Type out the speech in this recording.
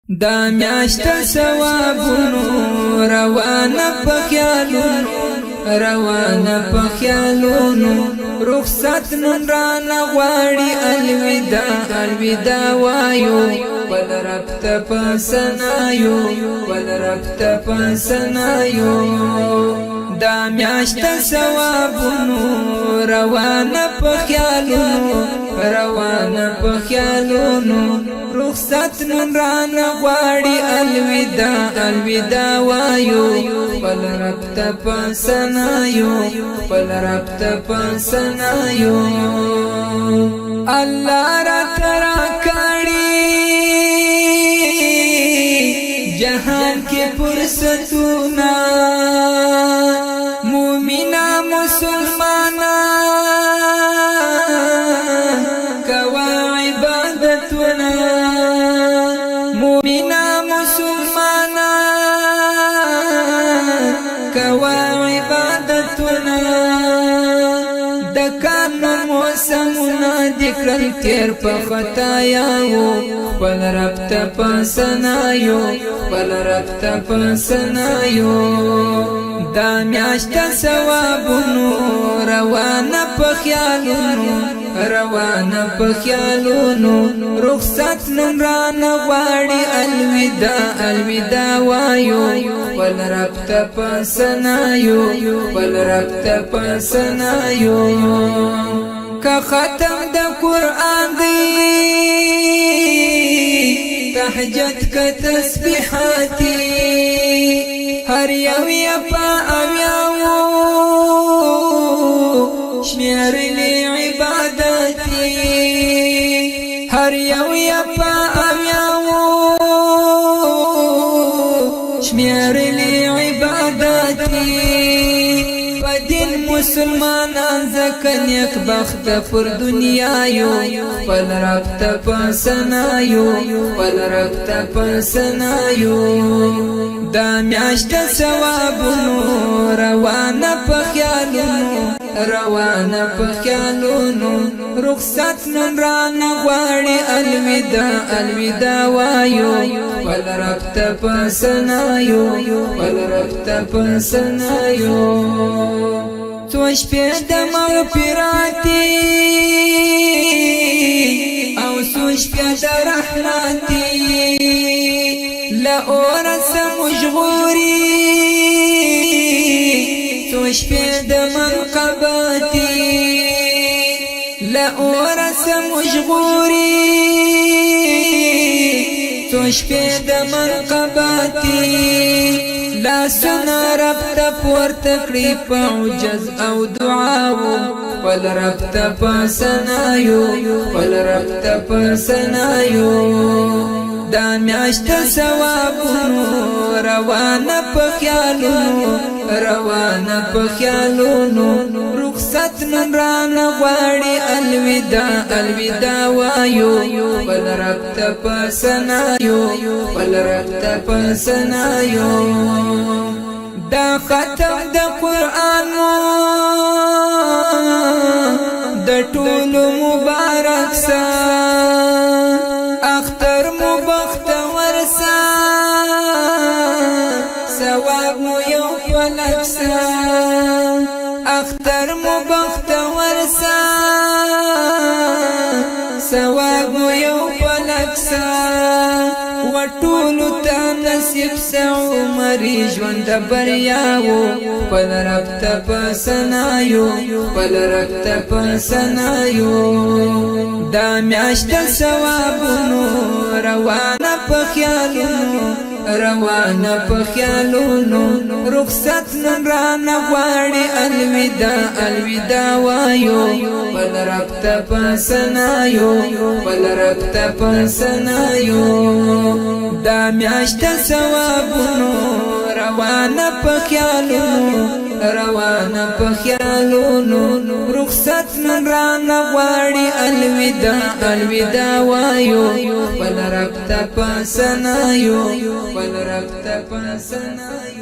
دا میاشت ثوابونو روانه په خیالونو روانه په خیالونو رخصت نن رانه غواړي الوداع وایو ول رب ته په ثنایو ول رب ته په ثنایو دا میاشت ثوابونو روانه په خیالونو روانه په خیالونو رخصت نن رانه غواړي الوداع وایو ول رب ته په ثنایو ول رب ته په ثنایو الله را ترا کړي جهان کې فرصتونه مومنا مسلمانا کوا عبادتنا مومنا مسلمانا کوا عبادتنا دکان موسمنا دکرل تیر په خطایاو ول رب ته په ثنایو ول رب ته په ثنایو دا میاشت ثوابونو روانه په خیالونو روانه په خیالونو رخصت نن رانه غواړي الوداع وایو ول رب ته په ثنایو ول رب ته په ثنایو که ختم د قرآن دی تهجد که تسبیحاتی هر یو یا پا اویاو شمیرلی عبادتی هر یو یا پا اویاو شمیرلی عبادتی دین مسلمانان زکن یک بخت پر دنیایو ول رب ته په ثنایو ول رب ته په ثنایو دا میاشت ثوابونو روانه په خیالونو روانه په خیالونو رخصت نن رانه غواړي الوداع وایو ول رب ته په ثنایو ول رب ته په ثنایو څو شپې د مغفرتي او څو شپې د رحمتي لا اورس مجغوري څو شپې د منقبتي لا اورس مجغوري څو شپې د منقبتي لا سنا رب ته پورته کړی په عجز او دعاو ول رب ته په ثنایو ول رب ته په ثنایو دا میاشت ثوابونو روانه په خیالونو روانه په خیالونو رخصت نن رانه غواړي الوداع وایو ول رب ته په ثنایو ول رب ته په ثنایو دا ختم د قرآن د ټولو مبارک سا اختر مو بختور سا ثواب مو یو فلک سا اختر مو بختور سا ثواب مو یو فلک سا وټولو ته نصیب سا عمرې ژوند بریاو ول رب ته په ثنایو ول رب ته په ثنایو دا میاشت ثوابونو روانه په خیالونو روانه په خیالونو رخصت نن رانه غواړي الوداع وایو ول رب ته په ثنایو ول رب ته په ثنایو دا میاشت ثوابونو روانه په خیالونو روانه په خیالونو رخصت نن رانه غواړي الوداع وایو ول رب ته په ثنایو ول رب ته په ثنایو